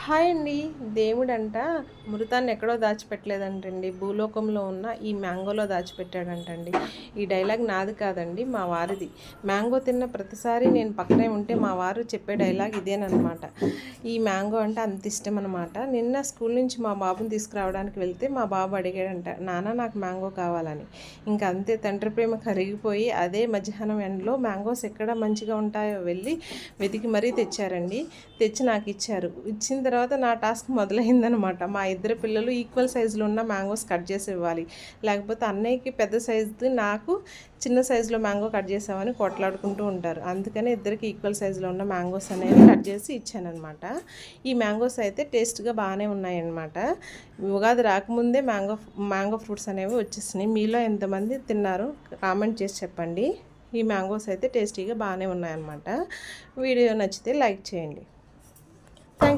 Hi అండి. దేవుడంట మృతాన్ని ఎక్కడో దాచిపెట్టలేదంటండి, భూలోకంలో ఉన్న ఈ మ్యాంగోలో దాచిపెట్టాడంటండి. ఈ డైలాగ్ నాది కాదండి, మా వారిది. మ్యాంగో తిన్న ప్రతిసారి నేను పక్కనే ఉంటే మా వారు చెప్పే డైలాగ్ ఇదేనమాట. ఈ మ్యాంగో అంటే అంత ఇష్టం అనమాట. నిన్న స్కూల్ నుంచి మా బాబుని తీసుకురావడానికి వెళ్తే మా బాబు అడిగాడంట, నాన్న నాకు మ్యాంగో కావాలని. ఇంకా అంతే, తండ్రి ప్రేమ కరిగిపోయి అదే మధ్యాహ్నం ఎండలో మ్యాంగోస్ ఎక్కడ మంచిగా ఉంటాయో వెళ్ళి వెతికి మరీ తెచ్చారండి. తెచ్చి నాకు ఇచ్చారు. ఇచ్చిన తర్వాత నా టాస్క్ మొదలైందనమాట. మా ఇద్దరు పిల్లలు ఈక్వల్ సైజులో ఉన్న మ్యాంగోస్ కట్ చేసి ఇవ్వాలి, లేకపోతే అన్నయ్యకి పెద్ద సైజుది, నాకు చిన్న సైజులో మ్యాంగో కట్ చేసామని కొట్లాడుకుంటూ ఉంటారు. అందుకని ఇద్దరికి ఈక్వల్ సైజులో ఉన్న మ్యాంగోస్ అనేవి కట్ చేసి ఇచ్చానమాట. ఈ మ్యాంగోస్ అయితే టేస్ట్గా బాగానే ఉన్నాయన్నమాట. ఉగాది రాకముందే మ్యాంగో ఫ్రూట్స్ అనేవి వచ్చేసినాయి. మీలో ఎంతమంది తిన్నారు కామెంట్ చేసి చెప్పండి. ఈ మ్యాంగోస్ అయితే టేస్టీగా బాగానే ఉన్నాయన్నమాట. వీడియో నచ్చితే లైక్ చేయండి. Thank you.